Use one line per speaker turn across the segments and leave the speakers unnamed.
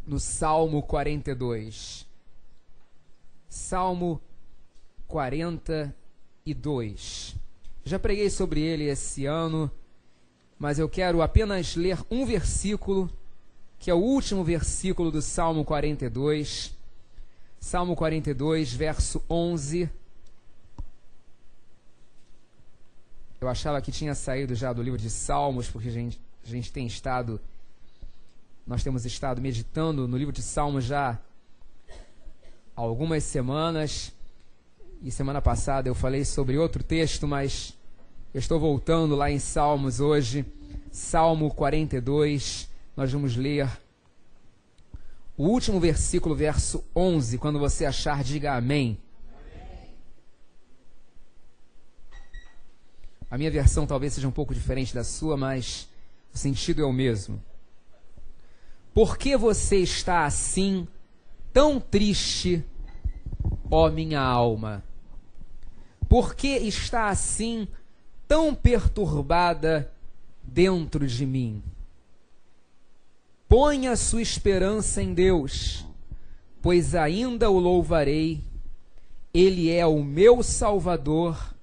no Salmo 42. Salmo 42. Já preguei sobre ele esse ano, mas eu quero apenas ler um versículo, que é o último versículo do Salmo 42. Salmo 42, verso 11. Eu achava que tinha saído já do livro de Salmos, porque nós temos estado meditando no livro de Salmos já há algumas semanas. E semana passada eu falei sobre outro texto, mas eu estou voltando lá em Salmos hoje. Salmo 42, nós vamos ler o último versículo, verso 11. Quando você achar, diga amém. A minha versão talvez seja um pouco diferente da sua, mas o sentido é o mesmo. Por que você está assim, tão triste, ó minha alma? Por que está assim, tão perturbada dentro de mim? Ponha sua esperança em Deus, pois ainda o louvarei. Ele é o meu Salvador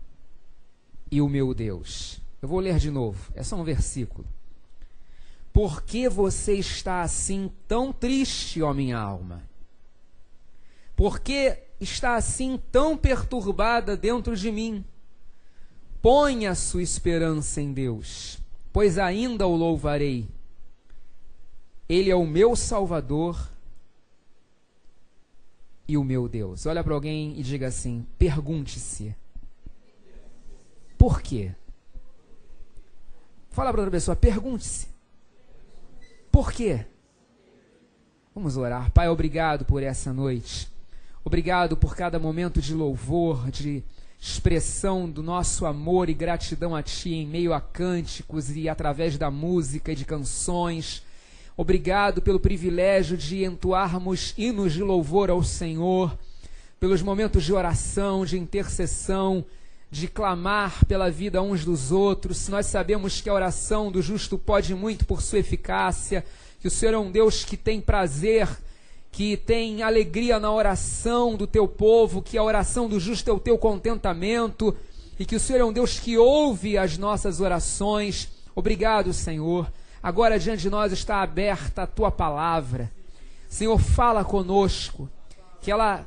e o meu Deus. Eu vou ler de novo, é só um versículo. Por que você está assim tão triste, ó minha alma? Por que está assim tão perturbada dentro de mim? Ponha sua esperança em Deus, pois ainda o louvarei. Ele é o meu Salvador e o meu Deus. Olha para alguém e diga assim: pergunte-se, por quê? Fala para outra pessoa, pergunte-se, por quê? Vamos orar. Pai, obrigado por essa noite. Obrigado por cada momento de louvor, de expressão do nosso amor e gratidão a Ti em meio a cânticos e através da música e de canções. Obrigado pelo privilégio de entoarmos hinos de louvor ao Senhor, pelos momentos de oração, de intercessão, de clamar pela vida uns dos outros. Nós sabemos que a oração do justo pode muito por sua eficácia, que o Senhor é um Deus que tem prazer, que tem alegria na oração do teu povo, que a oração do justo é o teu contentamento, e que o Senhor é um Deus que ouve as nossas orações. Obrigado, Senhor. Agora diante de nós está aberta a tua palavra. Senhor, fala conosco, que ela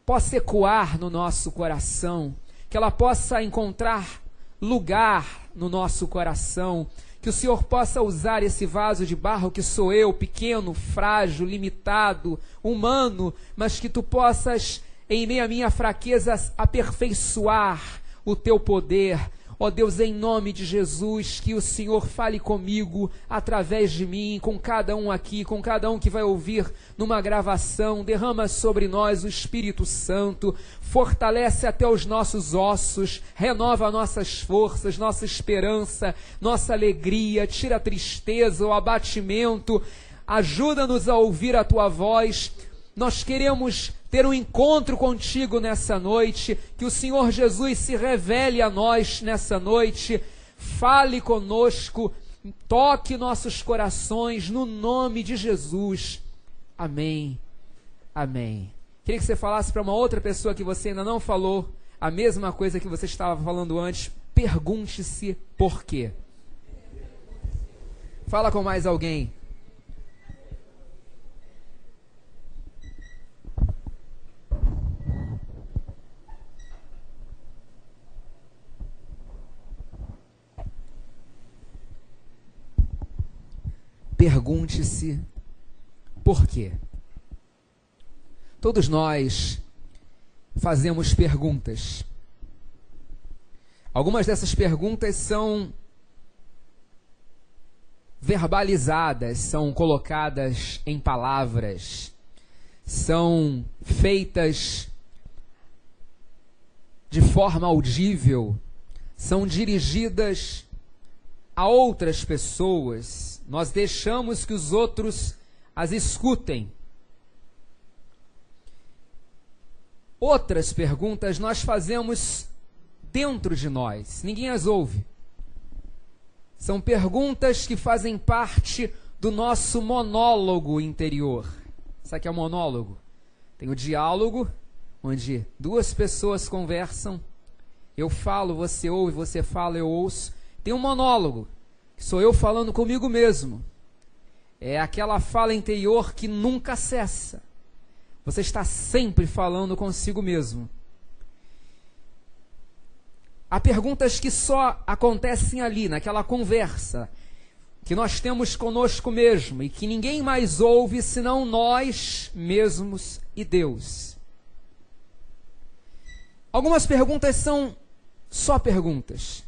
possa ecoar no nosso coração, que ela possa encontrar lugar no nosso coração, que o Senhor possa usar esse vaso de barro que sou eu, pequeno, frágil, limitado, humano, mas que tu possas, em meio à minha fraqueza, aperfeiçoar o teu poder. Ó Deus, em nome de Jesus, que o Senhor fale comigo, através de mim, com cada um aqui, com cada um que vai ouvir numa gravação. Derrama sobre nós o Espírito Santo, fortalece até os nossos ossos, renova nossas forças, nossa esperança, nossa alegria, tira a tristeza, o abatimento, ajuda-nos a ouvir a Tua voz. Nós queremos ter um encontro contigo nessa noite, que o Senhor Jesus se revele a nós nessa noite, fale conosco, toque nossos corações, no nome de Jesus. Amém. Amém. Queria que você falasse para uma outra pessoa que você ainda não falou a mesma coisa que você estava falando antes. Pergunte-se por quê. Fala com mais alguém. Pergunte-se por quê. Todos nós fazemos perguntas. Algumas dessas perguntas são verbalizadas, são colocadas em palavras, são feitas de forma audível, são dirigidas a outras pessoas. Nós deixamos que os outros as escutem. Outras perguntas nós fazemos dentro de nós, ninguém as ouve. São perguntas que fazem parte do nosso monólogo interior. Sabe o que é um monólogo? Tem o diálogo, onde duas pessoas conversam. Eu falo, você ouve, você fala, eu ouço. Tem um monólogo, que sou eu falando comigo mesmo. É aquela fala interior que nunca cessa. Você está sempre falando consigo mesmo. Há perguntas que só acontecem ali, naquela conversa que nós temos conosco mesmo e que ninguém mais ouve senão nós mesmos e Deus. Algumas perguntas são só perguntas.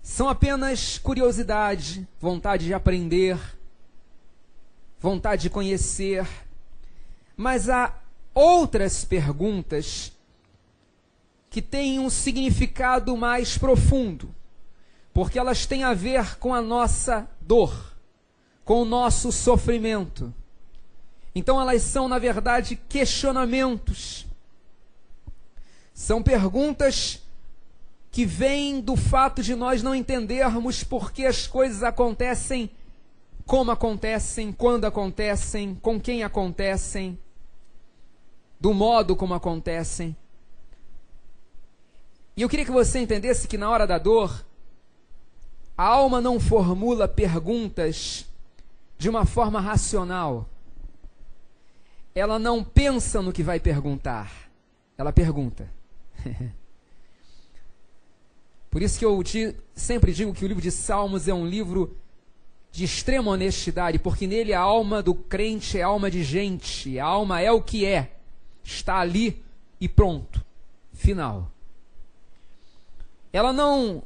São apenas curiosidade, vontade de aprender, vontade de conhecer. Mas há outras perguntas que têm um significado mais profundo, porque elas têm a ver com a nossa dor, com o nosso sofrimento. Então elas são, na verdade, questionamentos. São perguntas que vêm do fato de nós não entendermos por que as coisas acontecem, como acontecem, quando acontecem, com quem acontecem, do modo como acontecem. E eu queria que você entendesse que na hora da dor, a alma não formula perguntas de uma forma racional. Ela não pensa no que vai perguntar, ela pergunta. Por isso que eu sempre digo que o livro de Salmos é um livro de extrema honestidade, porque nele a alma do crente é alma de gente, a alma é o que é, está ali e pronto, final. Ela não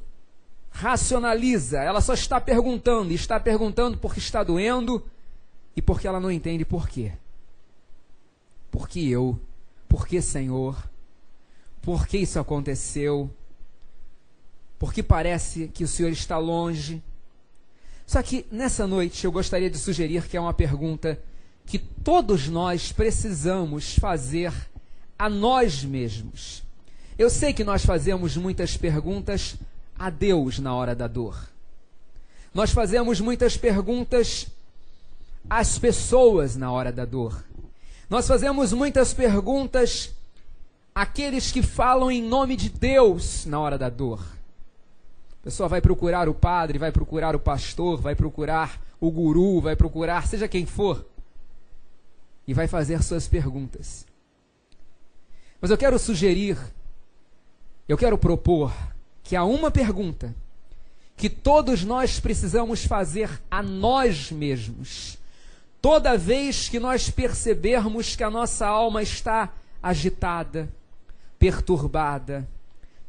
racionaliza, ela só está perguntando, e está perguntando porque está doendo e porque ela não entende por quê. Por que eu? Por que, Senhor? Por que isso aconteceu? Porque parece que o Senhor está longe. Só que nessa noite eu gostaria de sugerir que é uma pergunta que todos nós precisamos fazer a nós mesmos. Eu sei que nós fazemos muitas perguntas a Deus na hora da dor. Nós fazemos muitas perguntas às pessoas na hora da dor. Nós fazemos muitas perguntas àqueles que falam em nome de Deus na hora da dor. A pessoa vai procurar o padre, vai procurar o pastor, vai procurar o guru, vai procurar seja quem for, e vai fazer suas perguntas. Mas eu quero sugerir, eu quero propor que há uma pergunta que todos nós precisamos fazer a nós mesmos, toda vez que nós percebermos que a nossa alma está agitada, perturbada,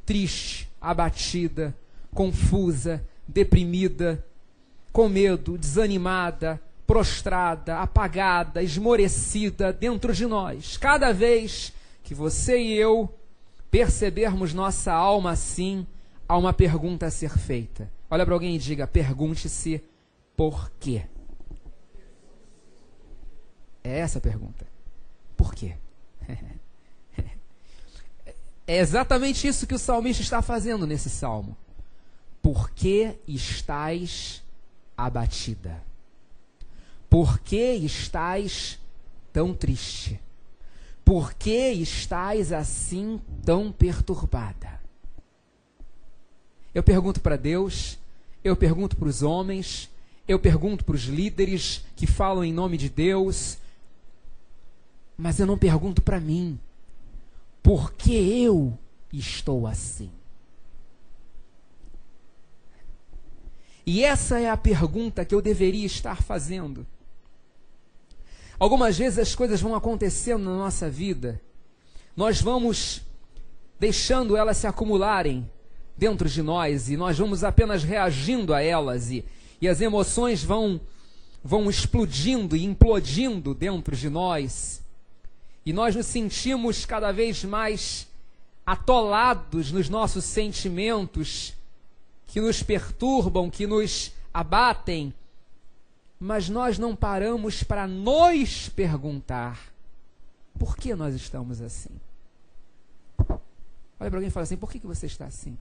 triste, abatida, confusa, deprimida, com medo, desanimada, prostrada, apagada, esmorecida dentro de nós. Cada vez que você e eu percebermos nossa alma assim, há uma pergunta a ser feita. Olha para alguém e diga, pergunte-se por quê? É essa a pergunta. Por quê? É exatamente isso que o salmista está fazendo nesse salmo. Por que estás abatida? Por que estás tão triste? Por que estás assim tão perturbada? Eu pergunto para Deus, eu pergunto para os homens, eu pergunto para os líderes que falam em nome de Deus, mas eu não pergunto para mim. Por que eu estou assim? E essa é a pergunta que eu deveria estar fazendo. Algumas vezes as coisas vão acontecendo na nossa vida, nós vamos deixando elas se acumularem dentro de nós e nós vamos apenas reagindo a elas e as emoções vão explodindo e implodindo dentro de nós e nós nos sentimos cada vez mais atolados nos nossos sentimentos que nos perturbam, que nos abatem, mas nós não paramos para nos perguntar por que nós estamos assim. Olha para alguém e fala assim, por que você está assim?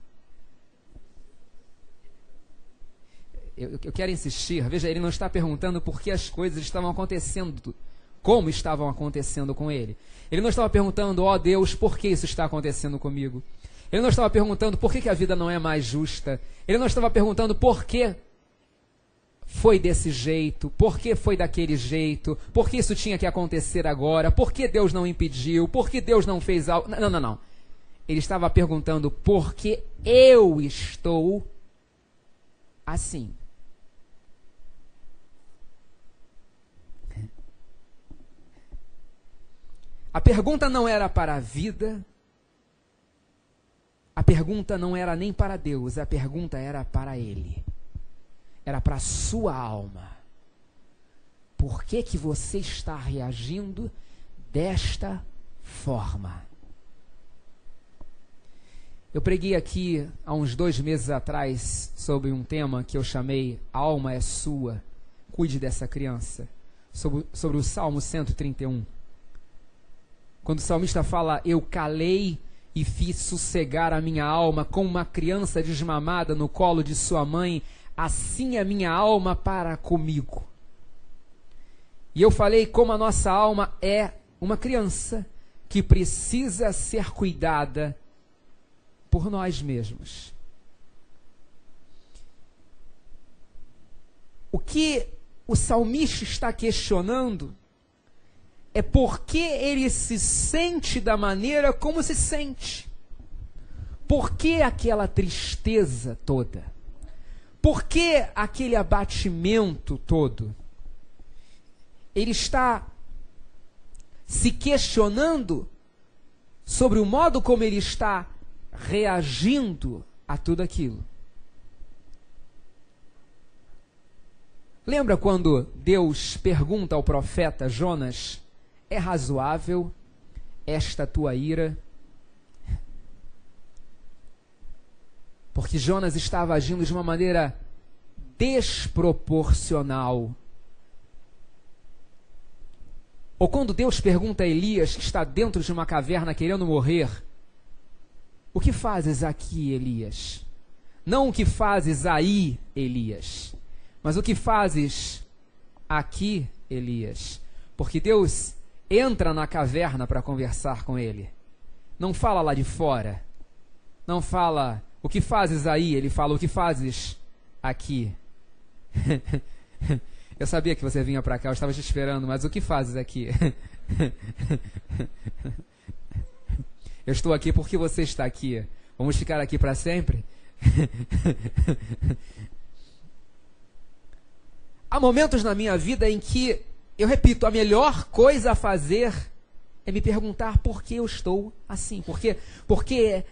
eu quero insistir, veja, ele não está perguntando por que as coisas estavam acontecendo, como estavam acontecendo com ele. Ele não estava perguntando, ó Deus, por que isso está acontecendo comigo? Ele não estava perguntando por que a vida não é mais justa. Ele não estava perguntando por que foi desse jeito, por que foi daquele jeito, por que isso tinha que acontecer agora, por que Deus não impediu, por que Deus não fez algo. Não. Ele estava perguntando por que eu estou assim. A pergunta não era para a vida, a pergunta não era nem para Deus, a pergunta era para ele. Era para a sua alma. Por que que você está reagindo desta forma? Eu preguei aqui há uns 2 meses atrás sobre um tema que eu chamei A Alma é Sua, Cuide dessa Criança, sobre o Salmo 131. Quando o salmista fala, eu calei e fiz sossegar a minha alma como uma criança desmamada no colo de sua mãe, assim a minha alma para comigo. E eu falei como a nossa alma é uma criança que precisa ser cuidada por nós mesmos. O que o salmista está questionando é porque ele se sente da maneira como se sente. Por que aquela tristeza toda? Por que aquele abatimento todo? Ele está se questionando sobre o modo como ele está reagindo a tudo aquilo. Lembra quando Deus pergunta ao profeta Jonas, é razoável esta tua ira? Porque Jonas estava agindo de uma maneira desproporcional. Ou quando Deus pergunta a Elias, que está dentro de uma caverna querendo morrer, o que fazes aqui, Elias? Não o que fazes aí, Elias, mas o que fazes aqui, Elias? Porque Deus entra na caverna para conversar com ele. Não fala lá de fora. Não fala, o que fazes aí? Ele fala, o que fazes aqui? Eu sabia que você vinha para cá, eu estava te esperando, mas o que fazes aqui? Eu estou aqui porque você está aqui. Vamos ficar aqui para sempre? Há momentos na minha vida em que, eu repito, a melhor coisa a fazer é me perguntar por que eu estou assim. Por que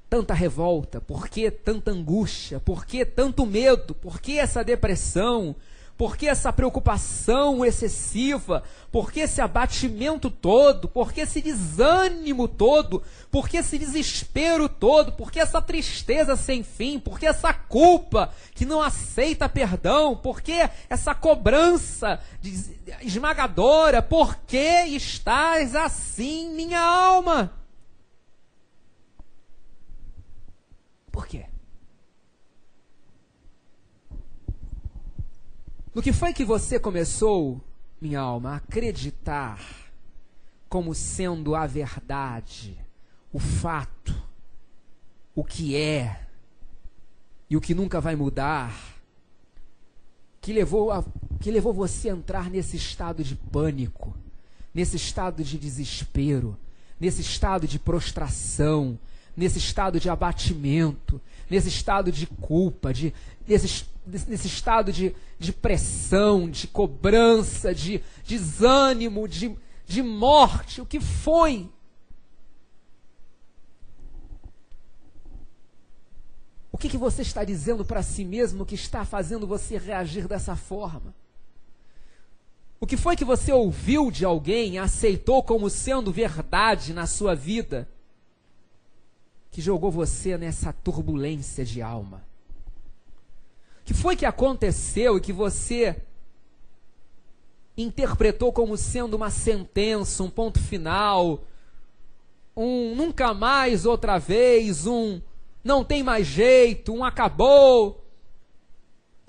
tanta revolta? Por que tanta angústia? Por que tanto medo? Por que essa depressão? Por que essa preocupação excessiva? Por que esse abatimento todo? Por que esse desânimo todo? Por que esse desespero todo? Por que essa tristeza sem fim? Por que essa culpa que não aceita perdão? Por que essa cobrança esmagadora? Por que estás assim, minha alma? Por quê? No que foi que você começou, minha alma, a acreditar como sendo a verdade, o fato, o que é e o que nunca vai mudar, que levou você a entrar nesse estado de pânico, nesse estado de desespero, nesse estado de prostração, nesse estado de abatimento, nesse estado de culpa, nesse estado de pressão, de cobrança, de desânimo, de morte? O que foi? O que você está dizendo para si mesmo que está fazendo você reagir dessa forma? O que foi que você ouviu de alguém e aceitou como sendo verdade na sua vida, que jogou você nessa turbulência de alma? O que foi que aconteceu e que você interpretou como sendo uma sentença, um ponto final, um nunca mais outra vez, um não tem mais jeito, um acabou,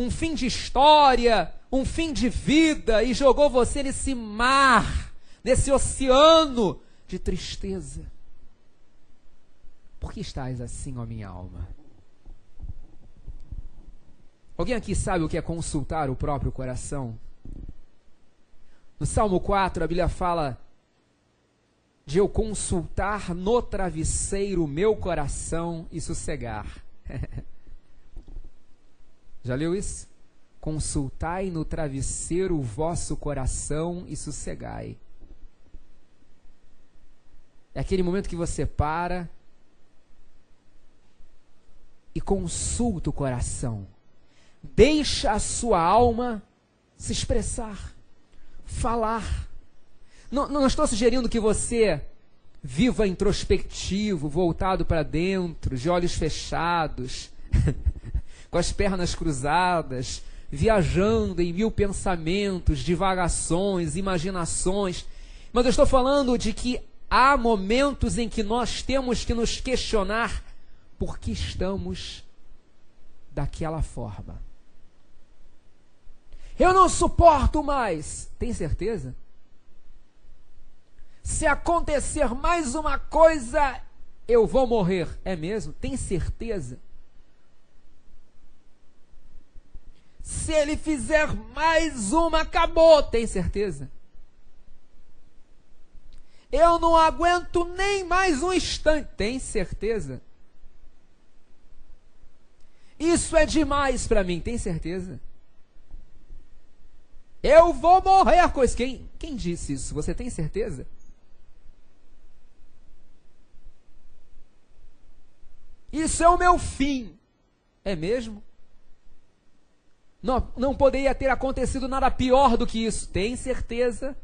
um fim de história, um fim de vida e jogou você nesse mar, nesse oceano de tristeza. Por que estás assim, ó minha alma? Alguém aqui sabe o que é consultar o próprio coração? No Salmo 4, a Bíblia fala de eu consultar no travesseiro o meu coração e sossegar. Já leu isso? Consultai no travesseiro o vosso coração e sossegai. É aquele momento que você para e consulta o coração. Deixa a sua alma se expressar, falar. Não estou sugerindo que você viva introspectivo, voltado para dentro, de olhos fechados, com as pernas cruzadas, viajando em mil pensamentos, divagações, imaginações. Mas eu estou falando de que há momentos em que nós temos que nos questionar por que estamos daquela forma. Eu não suporto mais. Tem certeza? Se acontecer mais uma coisa, eu vou morrer. É mesmo? Tem certeza? Se ele fizer mais uma, acabou. Tem certeza? Eu não aguento nem mais um instante. Tem certeza? Isso é demais para mim. Tem certeza? Eu vou morrer com isso. Quem disse isso? Você tem certeza? Isso é o meu fim. É mesmo? Não poderia ter acontecido nada pior do que isso. Tem certeza?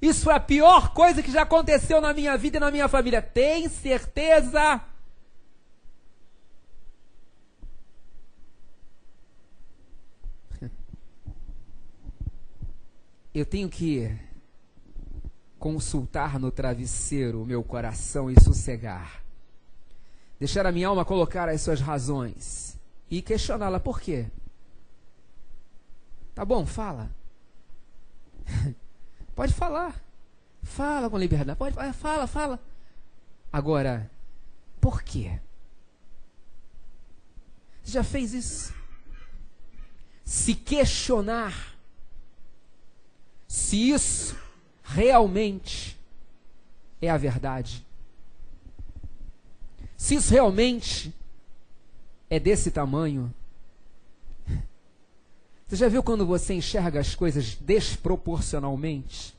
Isso foi a pior coisa que já aconteceu na minha vida e na minha família. Tem certeza? Eu tenho que consultar no travesseiro o meu coração e sossegar. Deixar a minha alma colocar as suas razões e questioná-la por quê. Tá bom, fala. Pode falar. Fala com liberdade. Fala. Agora, por quê? Você já fez isso? Se questionar se isso realmente é a verdade. Se isso realmente é desse tamanho. Você já viu quando você enxerga as coisas desproporcionalmente?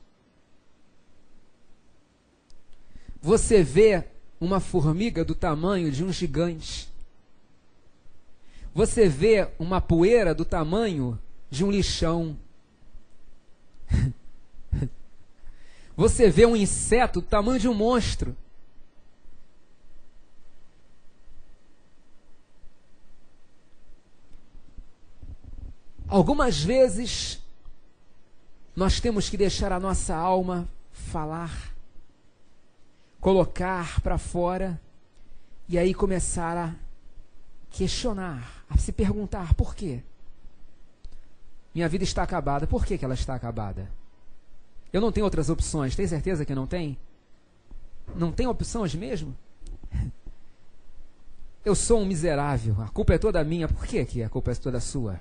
Você vê uma formiga do tamanho de um gigante. Você vê uma poeira do tamanho de um lixão. Você vê um inseto do tamanho de um monstro. Algumas vezes nós temos que deixar a nossa alma falar, colocar para fora e aí começar a questionar, a se perguntar por quê? Minha vida está acabada. Por que ela está acabada? Eu não tenho outras opções. Tem certeza que não tem? Não tem opções mesmo? Eu sou um miserável. A culpa é toda minha. Por que a culpa é toda sua?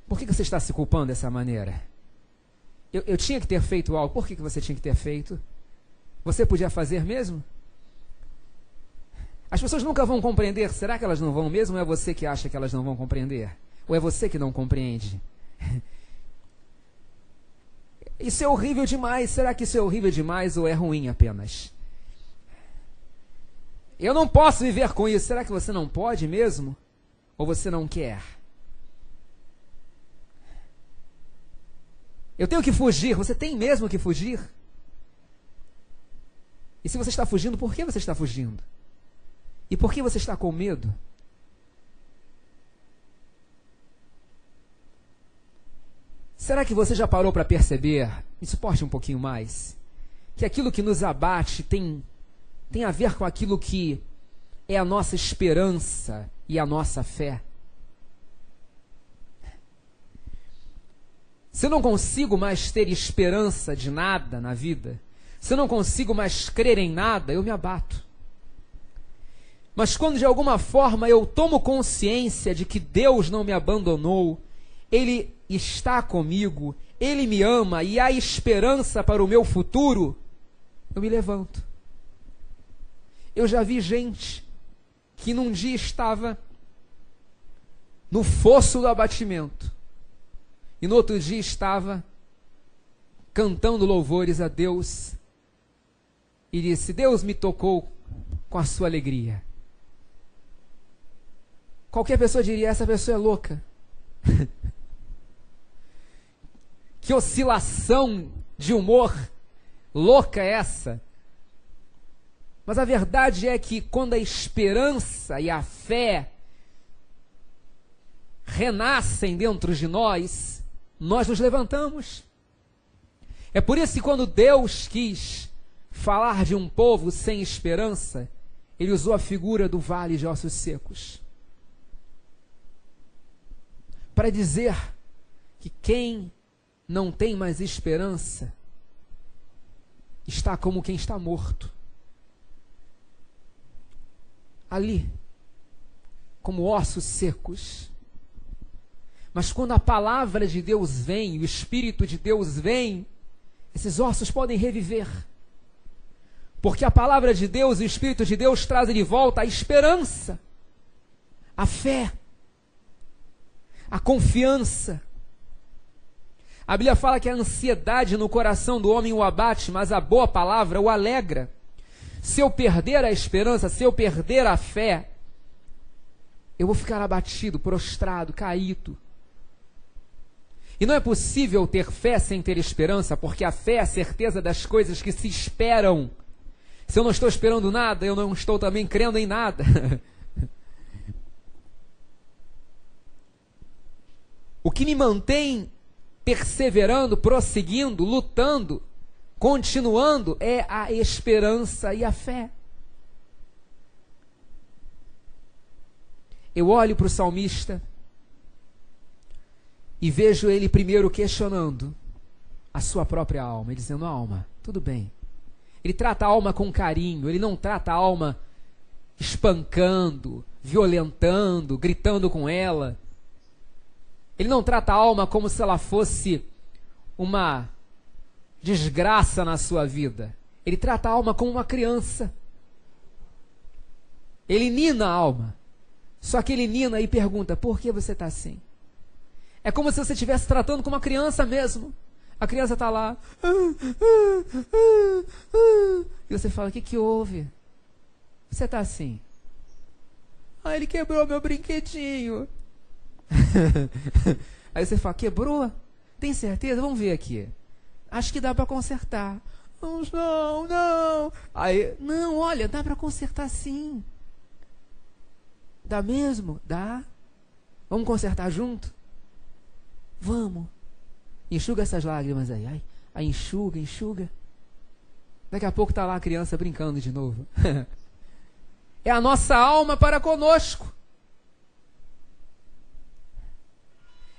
Por que você está se culpando dessa maneira? Eu tinha que ter feito algo. Por que você tinha que ter feito? Você podia fazer mesmo? As pessoas nunca vão compreender. Será que elas não vão mesmo? Ou é você que acha que elas não vão compreender? Ou é você que não compreende? Isso é horrível demais. Será que isso é horrível demais ou é ruim apenas? Eu não posso viver com isso. Será que você não pode mesmo? Ou você não quer? Eu tenho que fugir. Você tem mesmo que fugir? E se você está fugindo, por que você está fugindo? E por que você está com medo? Será que você já parou para perceber, me suporte um pouquinho mais, que aquilo que nos abate tem a ver com aquilo que é a nossa esperança e a nossa fé. Se eu não consigo mais ter esperança de nada na vida, se eu não consigo mais crer em nada, eu me abato. Mas quando de alguma forma eu tomo consciência de que Deus não me abandonou, Ele está comigo, Ele me ama e há esperança para o meu futuro, eu me levanto. Eu já vi gente que num dia estava no fosso do abatimento e no outro dia estava cantando louvores a Deus e disse: Deus me tocou com a sua alegria. Qualquer pessoa diria: essa pessoa é louca. Que oscilação de humor louca é essa? Mas a verdade é que quando a esperança e a fé renascem dentro de nós, nós nos levantamos. É por isso que quando Deus quis falar de um povo sem esperança, Ele usou a figura do vale de ossos secos, para dizer que quem não tem mais esperança está como quem está morto. Ali, como ossos secos. Mas quando a palavra de Deus vem, o Espírito de Deus vem, esses ossos podem reviver. Porque a palavra de Deus e o Espírito de Deus trazem de volta a esperança, a fé, a confiança. A Bíblia fala que a ansiedade no coração do homem o abate, mas a boa palavra o alegra. Se eu perder a esperança, se eu perder a fé, eu vou ficar abatido, prostrado, caído. E não é possível ter fé sem ter esperança, porque a fé é a certeza das coisas que se esperam. Se eu não estou esperando nada, eu não estou também crendo em nada. O que me mantém perseverando, prosseguindo, lutando, continuando, é a esperança e a fé. Eu olho para o salmista e vejo ele primeiro questionando a sua própria alma, e dizendo: alma, tudo bem. Ele trata a alma com carinho, ele não trata a alma espancando, violentando, gritando com ela. Ele não trata a alma como se ela fosse uma desgraça na sua vida. Ele trata a alma como uma criança. Ele nina a alma. Só que ele nina e pergunta: por que você está assim? É como se você estivesse tratando com uma criança mesmo. A criança está lá. E você fala: o que houve? Você está assim. Ah, ele quebrou meu brinquedinho. Aí você fala: quebrou? Tem certeza? Vamos ver aqui. Acho que dá para consertar. Não. Aí, não, olha, dá para consertar sim. Dá mesmo? Dá. Vamos consertar junto? Vamos. Enxuga essas lágrimas aí. Aí enxuga. Daqui a pouco está lá a criança brincando de novo. É a nossa alma para conosco.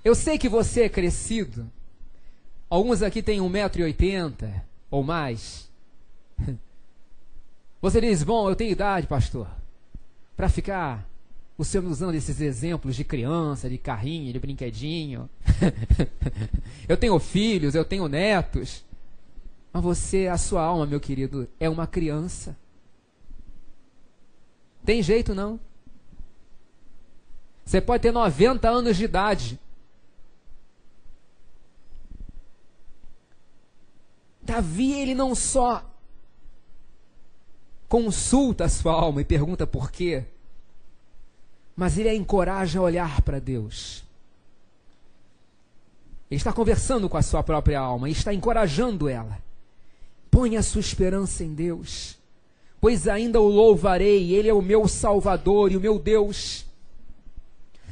Eu sei que você é crescido. Alguns aqui têm 1,80 m ou mais. Você diz: bom, eu tenho idade, pastor, para ficar o senhor me usando esses exemplos de criança, de carrinho, de brinquedinho. Eu tenho filhos, eu tenho netos. Mas você, a sua alma, meu querido, é uma criança. Tem jeito não. Você pode ter 90 anos de idade. Davi, ele não só consulta a sua alma e pergunta por quê, mas ele a encoraja a olhar para Deus. Ele está conversando com a sua própria alma e está encorajando ela. Põe a sua esperança em Deus, pois ainda o louvarei, Ele é o meu Salvador e o meu Deus.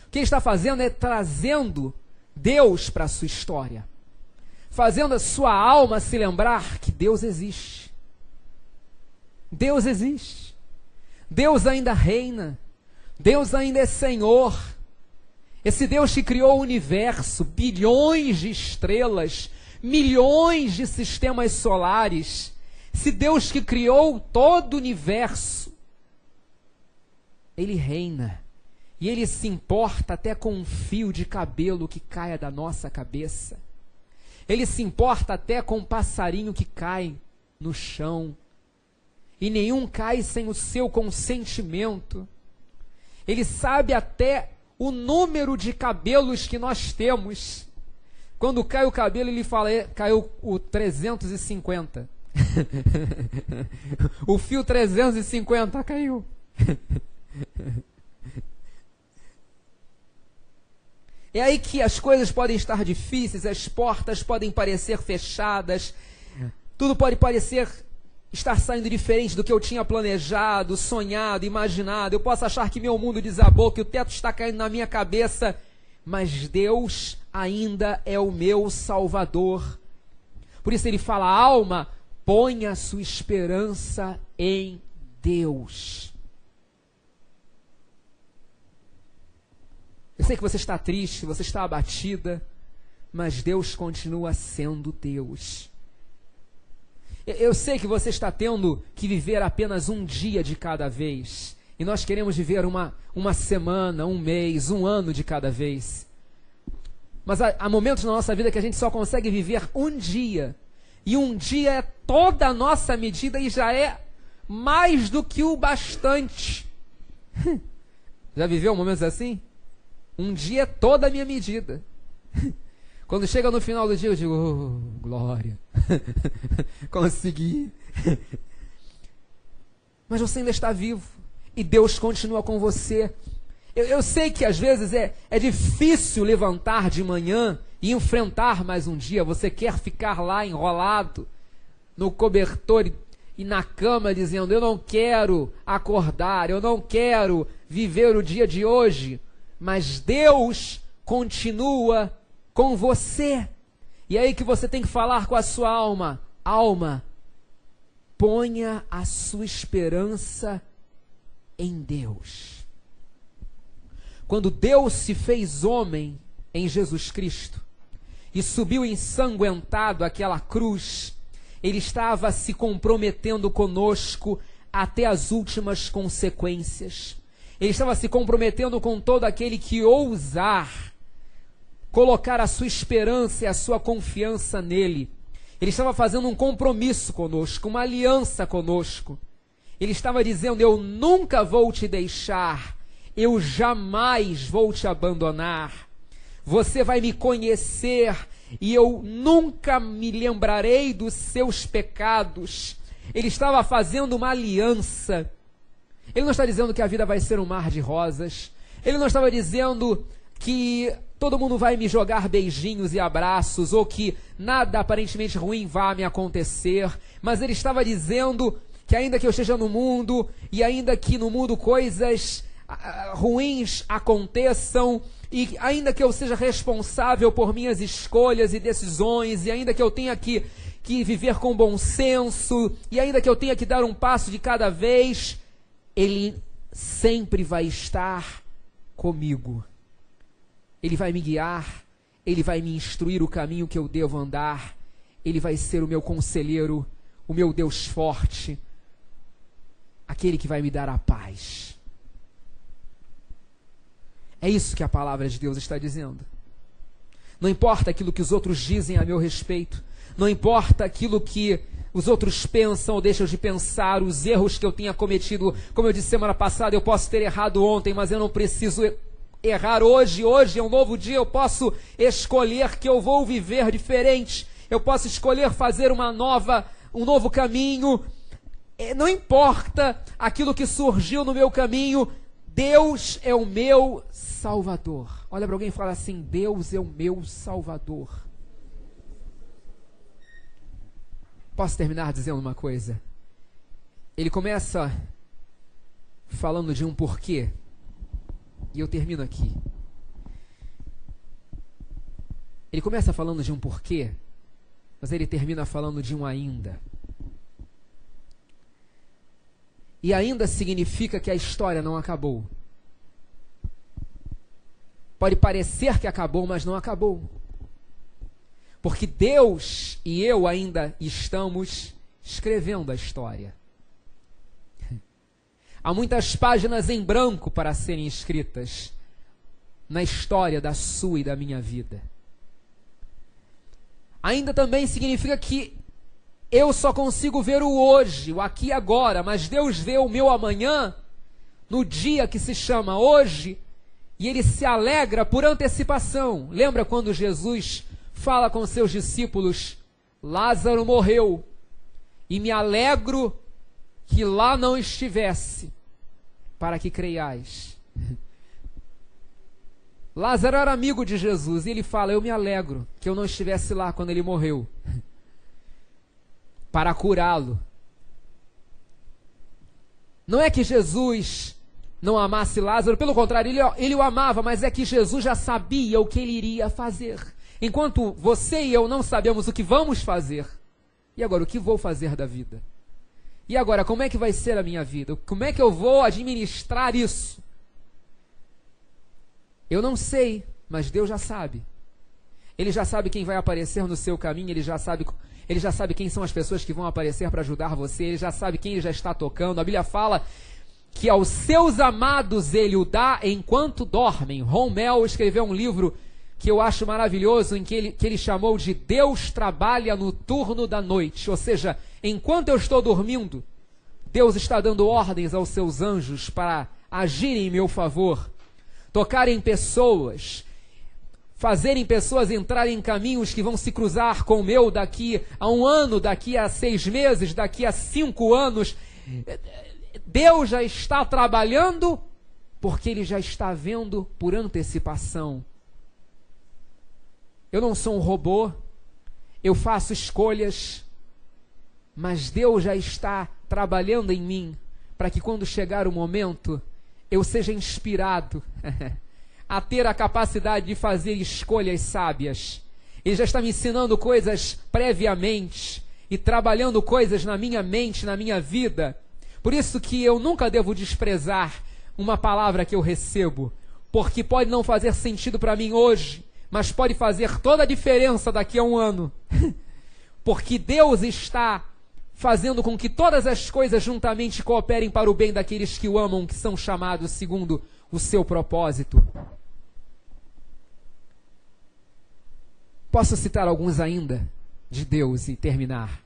O que ele está fazendo é trazendo Deus para a sua história, fazendo a sua alma se lembrar que Deus existe. Deus existe. Deus ainda reina. Deus ainda é Senhor. Esse Deus que criou o universo, bilhões de estrelas, milhões de sistemas solares. Esse Deus que criou todo o universo, Ele reina. E Ele se importa até com um fio de cabelo que caia da nossa cabeça. Ele se importa até com um passarinho que cai no chão. E nenhum cai sem o seu consentimento. Ele sabe até o número de cabelos que nós temos. Quando cai o cabelo, Ele fala, caiu o 350. O fio 350 caiu. É aí que as coisas podem estar difíceis, as portas podem parecer fechadas, tudo pode parecer estar saindo diferente do que eu tinha planejado, sonhado, imaginado. Eu posso achar que meu mundo desabou, que o teto está caindo na minha cabeça, mas Deus ainda é o meu Salvador. Por isso Ele fala, alma, ponha a sua esperança em Deus. Eu sei que você está triste, você está abatida, mas Deus continua sendo Deus. Eu sei que você está tendo que viver apenas um dia de cada vez. E nós queremos viver uma semana, um mês, um ano de cada vez. Mas há momentos na nossa vida que a gente só consegue viver um dia. E um dia é toda a nossa medida e já é mais do que o bastante. Já viveu momentos assim? Um dia é toda a minha medida. Quando chega no final do dia eu digo, oh, glória. Consegui. Mas você ainda está vivo. E Deus continua com você. Eu sei que às vezes é difícil levantar de manhã e enfrentar mais um dia. Você quer ficar lá enrolado no cobertor e na cama dizendo, eu não quero acordar, eu não quero viver o dia de hoje. Mas Deus continua com você. E é aí que você tem que falar com a sua alma. Alma, ponha a sua esperança em Deus. Quando Deus se fez homem em Jesus Cristo e subiu ensanguentado àquela cruz, Ele estava se comprometendo conosco até as últimas consequências. Ele estava se comprometendo com todo aquele que ousar colocar a sua esperança e a sua confiança nele. Ele estava fazendo um compromisso conosco, uma aliança conosco. Ele estava dizendo, eu nunca vou te deixar, eu jamais vou te abandonar. Você vai me conhecer e eu nunca me lembrarei dos seus pecados. Ele estava fazendo uma aliança. Ele não está dizendo que a vida vai ser um mar de rosas. Ele não estava dizendo que todo mundo vai me jogar beijinhos e abraços, ou que nada aparentemente ruim vá me acontecer. Mas ele estava dizendo que ainda que eu esteja no mundo, e ainda que no mundo coisas ruins aconteçam, e ainda que eu seja responsável por minhas escolhas e decisões, e ainda que eu tenha que viver com bom senso, e ainda que eu tenha que dar um passo de cada vez, Ele sempre vai estar comigo. Ele vai me guiar, Ele vai me instruir o caminho que eu devo andar, Ele vai ser o meu conselheiro, o meu Deus forte, aquele que vai me dar a paz. É isso que a palavra de Deus está dizendo. Não importa aquilo que os outros dizem a meu respeito, não importa aquilo que os outros pensam ou deixam de pensar, os erros que eu tenha cometido. Como eu disse semana passada, eu posso ter errado ontem, mas eu não preciso errar hoje. Hoje é um novo dia, eu posso escolher que eu vou viver diferente. Eu posso escolher fazer um novo caminho. Não importa aquilo que surgiu no meu caminho, Deus é o meu Salvador. Olha para alguém e fala assim, Deus é o meu Salvador. Posso terminar dizendo uma coisa? Ele começa falando de um porquê, e eu termino aqui. Ele começa falando de um porquê, mas ele termina falando de um ainda. E ainda significa que a história não acabou. Pode parecer que acabou, mas não acabou. Porque Deus e eu ainda estamos escrevendo a história. Há muitas páginas em branco para serem escritas na história da sua e da minha vida. Ainda também significa que eu só consigo ver o hoje, o aqui e agora, mas Deus vê o meu amanhã no dia que se chama hoje e Ele se alegra por antecipação. Lembra quando Jesus fala com seus discípulos: Lázaro morreu e me alegro que lá não estivesse, para que creiais. Lázaro era amigo de Jesus e ele fala: eu me alegro que eu não estivesse lá quando ele morreu, para curá-lo. Não é que Jesus não amasse Lázaro, pelo contrário, ele o amava, mas é que Jesus já sabia o que ele iria fazer. Enquanto você e eu não sabemos o que vamos fazer, e agora o que vou fazer da vida? E agora, como é que vai ser a minha vida? Como é que eu vou administrar isso? Eu não sei, mas Deus já sabe. Ele já sabe quem vai aparecer no seu caminho, ele já sabe quem são as pessoas que vão aparecer para ajudar você, ele já sabe quem ele já está tocando. A Bíblia fala que aos seus amados ele o dá enquanto dormem. Rommel escreveu um livro que eu acho maravilhoso, em que ele chamou de Deus trabalha no turno da noite. Ou seja, enquanto eu estou dormindo, Deus está dando ordens aos seus anjos para agirem em meu favor, tocarem pessoas, fazerem pessoas entrarem em caminhos que vão se cruzar com o meu daqui a 1 ano, daqui a 6 meses, daqui a 5 anos. Deus já está trabalhando porque Ele já está vendo por antecipação. Eu não sou um robô, eu faço escolhas, mas Deus já está trabalhando em mim para que quando chegar o momento eu seja inspirado a ter a capacidade de fazer escolhas sábias. Ele já está me ensinando coisas previamente e trabalhando coisas na minha mente, na minha vida. Por isso que eu nunca devo desprezar uma palavra que eu recebo, porque pode não fazer sentido para mim hoje, mas pode fazer toda a diferença daqui a 1 ano. Porque Deus está fazendo com que todas as coisas juntamente cooperem para o bem daqueles que o amam, que são chamados segundo o seu propósito. Posso citar alguns ainda de Deus e terminar.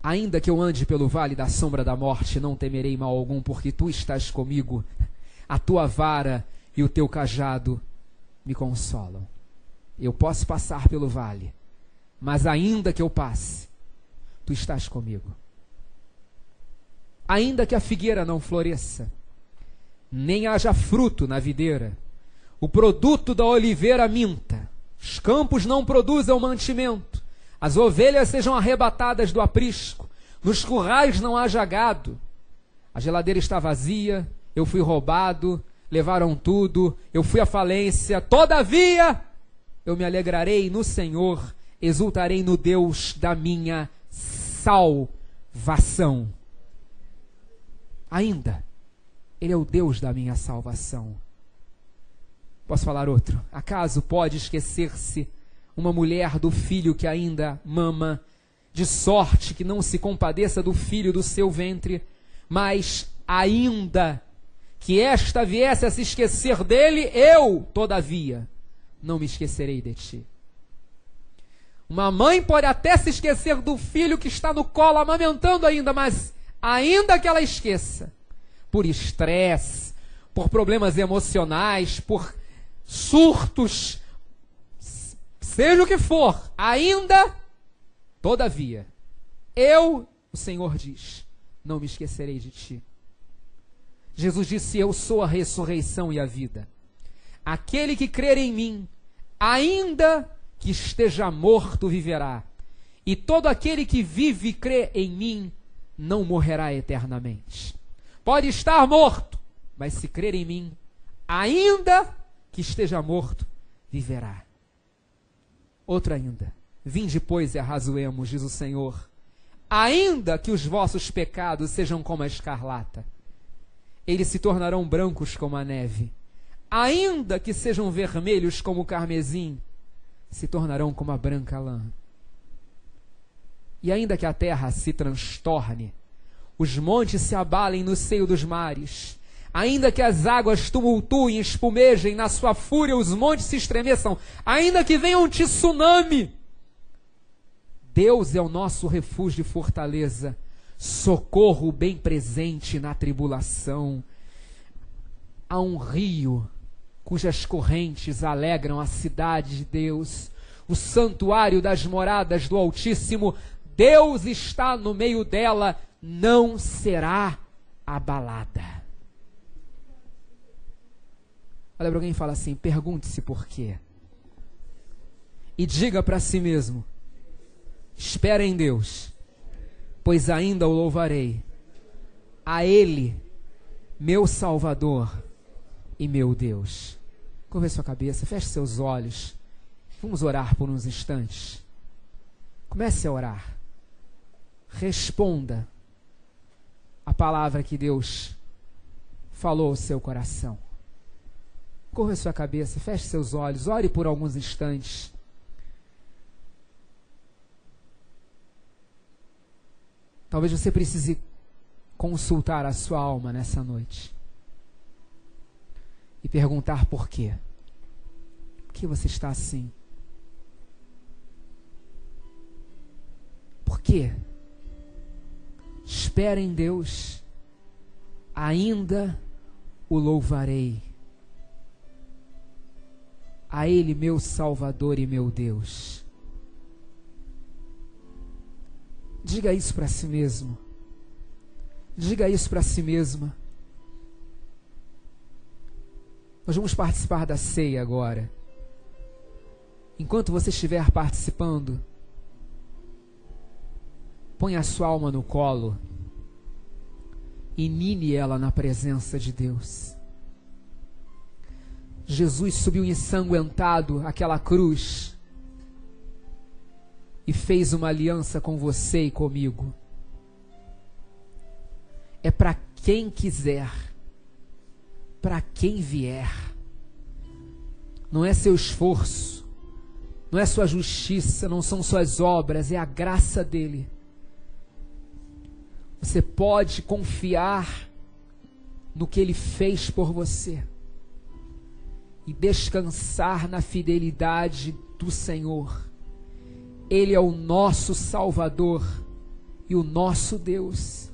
Ainda que eu ande pelo vale da sombra da morte, não temerei mal algum, porque tu estás comigo. A tua vara e o teu cajado me consolam. Eu posso passar pelo vale, mas ainda que eu passe, tu estás comigo. Ainda que a figueira não floresça, nem haja fruto na videira, o produto da oliveira minta, os campos não produzam mantimento, as ovelhas sejam arrebatadas do aprisco, nos currais não haja gado, a geladeira está vazia, eu fui roubado, levaram tudo, eu fui à falência, todavia eu me alegrarei no Senhor, exultarei no Deus da minha salvação. Ainda, Ele é o Deus da minha salvação. Posso falar outro? Acaso pode esquecer-se uma mulher do filho que ainda mama, de sorte que não se compadeça do filho do seu ventre, mas ainda que esta viesse a se esquecer dele, eu, todavia, não me esquecerei de ti. Uma mãe pode até se esquecer do filho que está no colo amamentando ainda, mas ainda que ela esqueça, por estresse, por problemas emocionais, por surtos, seja o que for, ainda, todavia, eu, o Senhor diz, não me esquecerei de ti. Jesus disse, eu sou a ressurreição e a vida. Aquele que crer em mim, ainda que esteja morto, viverá. E todo aquele que vive e crê em mim, não morrerá eternamente. Pode estar morto, mas se crer em mim, ainda que esteja morto, viverá. Outro ainda. Vinde, pois, e arrazoemos, diz o Senhor. ainda que os vossos pecados sejam como a escarlata, eles se tornarão brancos como a neve. Ainda que sejam vermelhos como o carmesim, se tornarão como a branca lã. E ainda que a terra se transtorne, os montes se abalem no seio dos mares, ainda que as águas tumultuem, espumejem, na sua fúria os montes se estremeçam, ainda que venha um tsunami, Deus é o nosso refúgio e fortaleza, socorro bem presente na tribulação. Há um rio cujas correntes alegram a cidade de Deus, o santuário das moradas do Altíssimo. Deus está no meio dela, não será abalada. Olha para alguém e fala assim: pergunte-se por quê. E diga para si mesmo: espera em Deus, pois ainda o louvarei. A Ele, meu Salvador e meu Deus. Curva sua cabeça, feche seus olhos. Vamos orar por uns instantes. Comece a orar. Responda a palavra que Deus falou ao seu coração. Curva sua cabeça, feche seus olhos, ore por alguns instantes. Talvez você precise consultar a sua alma nessa noite e perguntar por quê. Por que você está assim? Por quê? Espera em Deus, ainda o louvarei. A Ele, meu Salvador e meu Deus. Diga isso para si mesmo. Diga isso para si mesma. Nós vamos participar da ceia agora. Enquanto você estiver participando, põe a sua alma no colo e nine ela na presença de Deus. Jesus subiu ensanguentado àquela cruz e fez uma aliança com você e comigo. É para quem quiser, para quem vier. Não é seu esforço, não é sua justiça, não são suas obras, é a graça dele. Você pode confiar no que ele fez por você e descansar na fidelidade do Senhor. Ele é o nosso Salvador e o nosso Deus.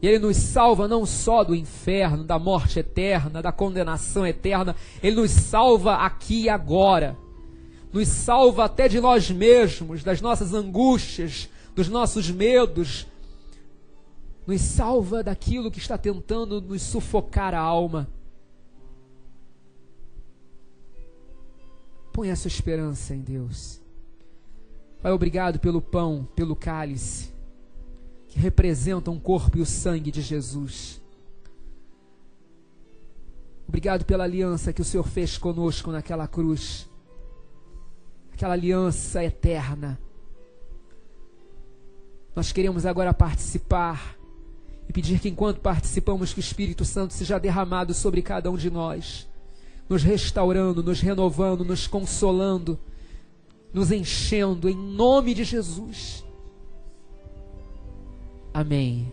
E Ele nos salva não só do inferno, da morte eterna, da condenação eterna. Ele nos salva aqui e agora. Nos salva até de nós mesmos, das nossas angústias, dos nossos medos. Nos salva daquilo que está tentando nos sufocar a alma. Põe a sua esperança em Deus. Pai, obrigado pelo pão, pelo cálice, que representam o corpo e o sangue de Jesus. Obrigado pela aliança que o Senhor fez conosco naquela cruz. Aquela aliança eterna. Nós queremos agora participar e pedir que enquanto participamos que o Espírito Santo seja derramado sobre cada um de nós, nos restaurando, nos renovando, nos consolando, nos enchendo em nome de Jesus. Amém.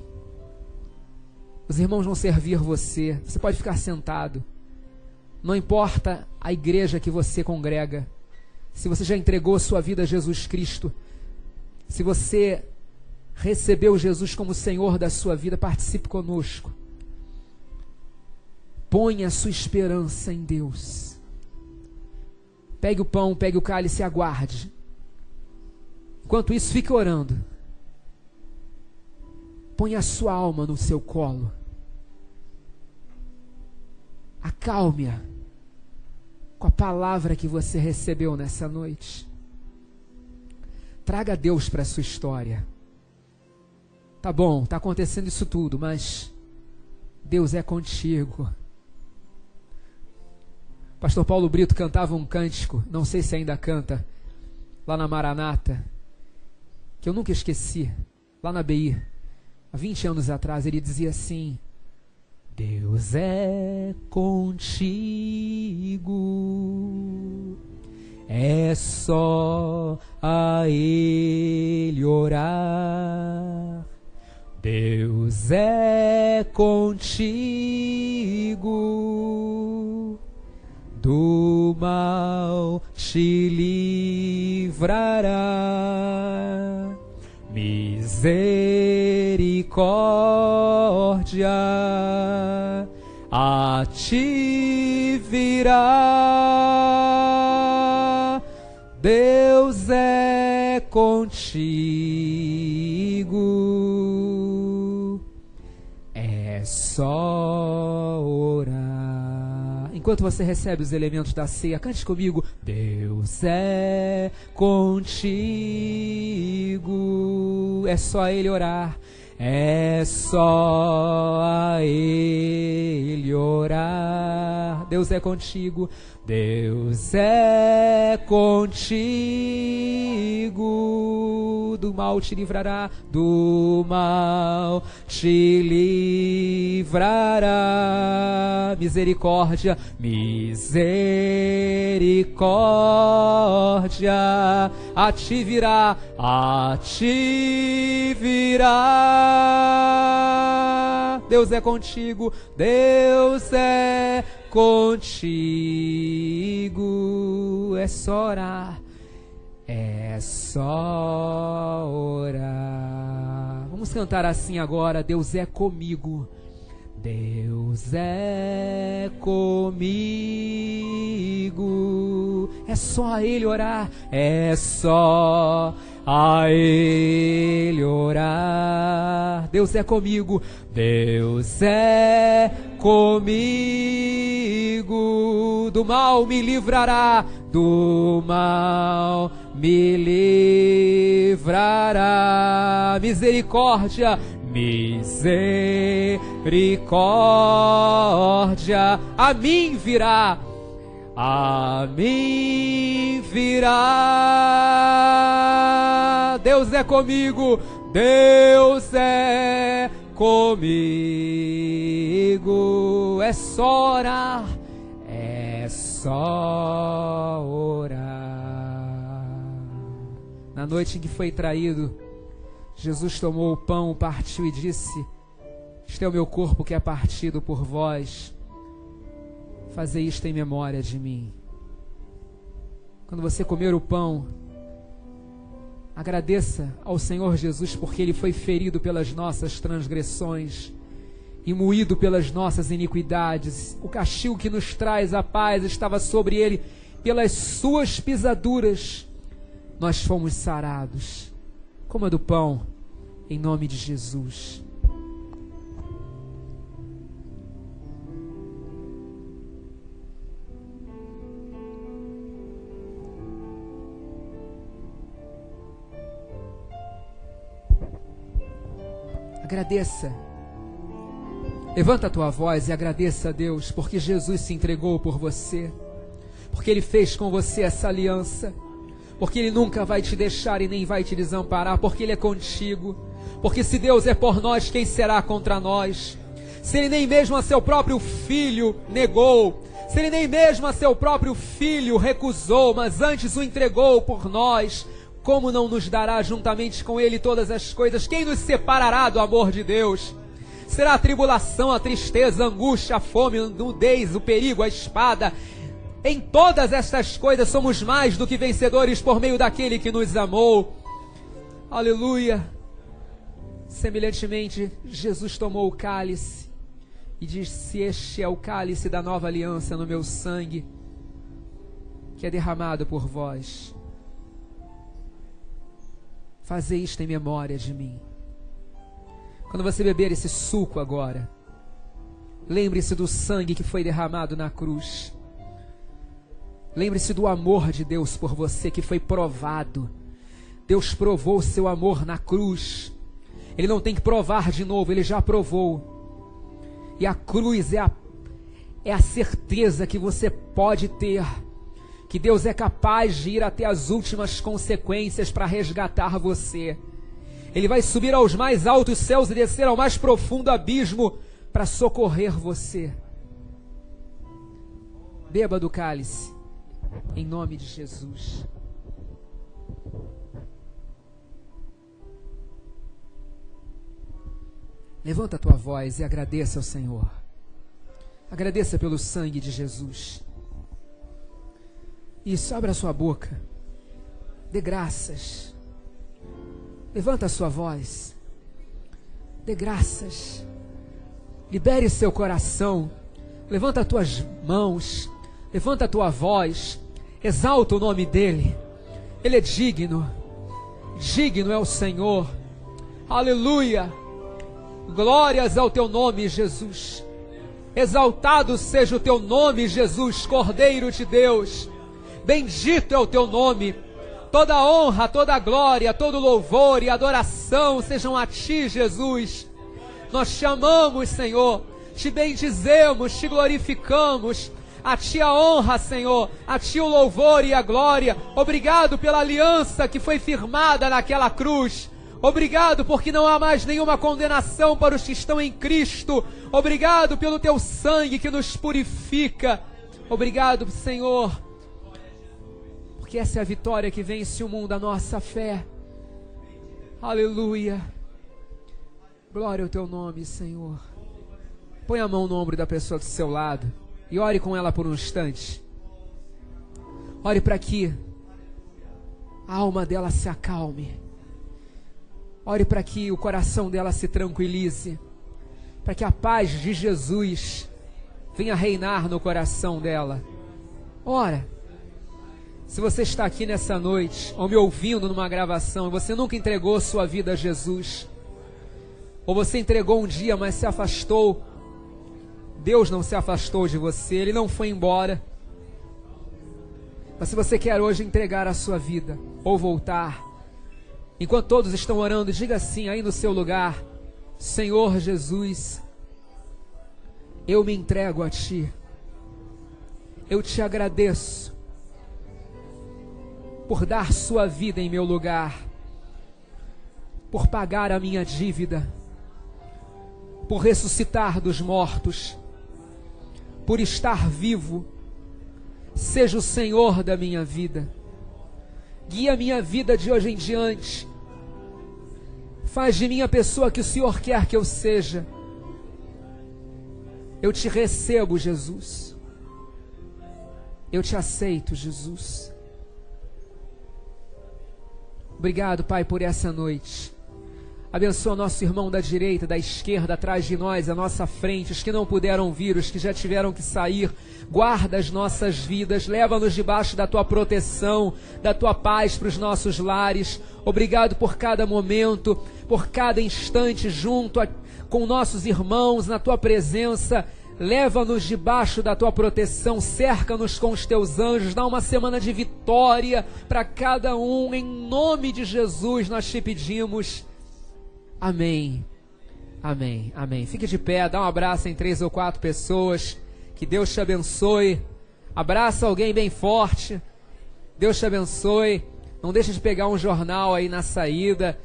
Os irmãos vão servir você. Você pode ficar sentado. Não importa a igreja que você congrega. Se você já entregou sua vida a Jesus Cristo, se você recebeu Jesus como Senhor da sua vida, participe conosco. Ponha a sua esperança em Deus. Pegue o pão, pegue o cálice e aguarde. Enquanto isso, fique orando. Ponha a sua alma no seu colo. Acalme-a com a palavra que você recebeu nessa noite. Traga Deus para a sua história. Tá bom, está acontecendo isso tudo, mas Deus é contigo. Pastor Paulo Brito cantava um cântico, não sei se ainda canta, lá na Maranata, que eu nunca esqueci, lá na BI, há 20 anos atrás. Ele dizia assim: Deus é contigo, é só a Ele orar. Deus é contigo, do mal te livrará. Misericórdia a ti virá. Deus é contigo, é só orar. Enquanto você recebe os elementos da ceia, cante comigo: Deus é contigo, é só Ele orar, é só a Ele orar. Deus é contigo, Deus é contigo, do mal te livrará, do mal te livrará. Misericórdia, misericórdia a ti virá, a ti virá. Deus é contigo, Deus é contigo, é só orar, é só orar. Vamos cantar assim agora: Deus é comigo, Deus é comigo, é só a Ele orar, é só a Ele orar. Deus é comigo, Deus é comigo, do mal me livrará, do mal me livrará. Misericórdia, misericórdia a mim virá, a mim virá. Deus é comigo, Deus é comigo, é só orar, é só orar. Na noite em que foi traído, Jesus tomou o pão, partiu e disse: Este é o meu corpo que é partido por vós, fazei isto em memória de mim. Quando você comer o pão, agradeça ao Senhor Jesus, porque Ele foi ferido pelas nossas transgressões e moído pelas nossas iniquidades. O castigo que nos traz a paz estava sobre Ele, pelas suas pisaduras nós fomos sarados. Coma do pão, em nome de Jesus. Agradeça. Levanta a tua voz e agradeça a Deus, porque Jesus se entregou por você, porque Ele fez com você essa aliança, porque Ele nunca vai te deixar e nem vai te desamparar, porque Ele é contigo, porque se Deus é por nós, quem será contra nós? Se Ele nem mesmo a seu próprio Filho negou, se Ele nem mesmo a seu próprio Filho recusou, mas antes o entregou por nós, como não nos dará juntamente com Ele todas as coisas? Quem nos separará do amor de Deus? Será a tribulação, a tristeza, a angústia, a fome, a nudez, o perigo, a espada? Em todas estas coisas somos mais do que vencedores por meio daquele que nos amou. Aleluia! Semelhantemente, Jesus tomou o cálice e disse: Este é o cálice da nova aliança no meu sangue, que é derramado por vós. Fazei isto em memória de mim. Quando você beber esse suco agora, lembre-se do sangue que foi derramado na cruz. Lembre-se do amor de Deus por você, que foi provado. Deus provou o seu amor na cruz. Ele não tem que provar de novo, Ele já provou. E a cruz é a certeza que você pode ter, que Deus é capaz de ir até as últimas consequências para resgatar você. Ele vai subir aos mais altos céus e descer ao mais profundo abismo para socorrer você. Beba do cálice, em nome de Jesus. Levanta a tua voz e agradeça ao Senhor. Agradeça pelo sangue de Jesus. Isso, abra a sua boca. Dê graças. Levanta a sua voz. Dê graças. Libere seu coração. Levanta as tuas mãos. Levanta a tua voz. Exalta o nome dEle. Ele é digno. Digno é o Senhor. Aleluia. Glórias ao teu nome, Jesus. Exaltado seja o teu nome, Jesus, Cordeiro de Deus. Bendito é o teu nome. Toda honra, toda glória, todo louvor e adoração sejam a ti, Jesus. Nós te amamos, Senhor. Te bendizemos, te glorificamos. A ti a honra, Senhor. A ti o louvor e a glória. Obrigado pela aliança que foi firmada naquela cruz. Obrigado porque não há mais nenhuma condenação para os que estão em Cristo. Obrigado pelo teu sangue que nos purifica. Obrigado, Senhor, porque essa é a vitória que vence o mundo, a nossa fé. Aleluia. Glória ao teu nome, Senhor. Põe a mão no ombro da pessoa do seu lado e ore com ela por um instante. Ore para que a alma dela se acalme. Ore para que o coração dela se tranquilize, para que a paz de Jesus venha reinar no coração dela. Ora, se você está aqui nessa noite, ou me ouvindo numa gravação, e você nunca entregou sua vida a Jesus, ou você entregou um dia, mas se afastou, Deus não se afastou de você, Ele não foi embora. Mas se você quer hoje entregar a sua vida, ou voltar, enquanto todos estão orando, diga assim aí no seu lugar: Senhor Jesus, eu me entrego a Ti. Eu te agradeço por dar sua vida em meu lugar, por pagar a minha dívida, por ressuscitar dos mortos, por estar vivo. Seja o Senhor da minha vida. Guia a minha vida de hoje em diante. Faz de mim a pessoa que o Senhor quer que eu seja. Eu te recebo, Jesus. Eu te aceito, Jesus. Obrigado, Pai, por essa noite. Abençoa nosso irmão da direita, da esquerda, atrás de nós, à nossa frente, os que não puderam vir, os que já tiveram que sair. Guarda as nossas vidas, leva-nos debaixo da Tua proteção, da Tua paz para os nossos lares. Obrigado por cada momento, por cada instante junto com nossos irmãos, na Tua presença. Leva-nos debaixo da Tua proteção, cerca-nos com os Teus anjos, dá uma semana de vitória para cada um. Em nome de Jesus nós te pedimos. Amém, amém, amém. Fique de pé, dá um abraço em 3 ou 4 pessoas. Que Deus te abençoe. Abraça alguém bem forte. Deus te abençoe. Não deixe de pegar um jornal aí na saída.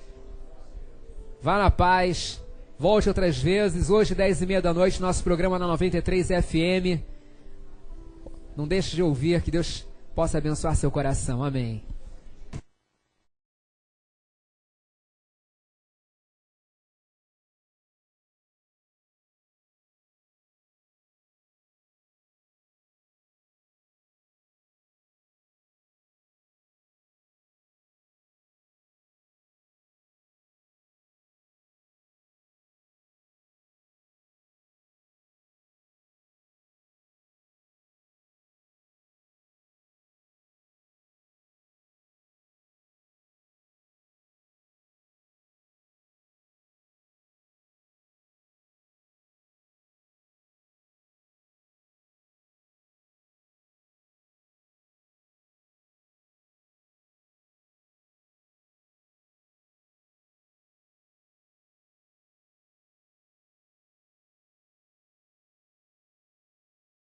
Vá na paz. Volte outras vezes. Hoje, 10h30 da noite, nosso programa na 93 FM. Não deixe de ouvir. Que Deus possa abençoar seu coração. Amém.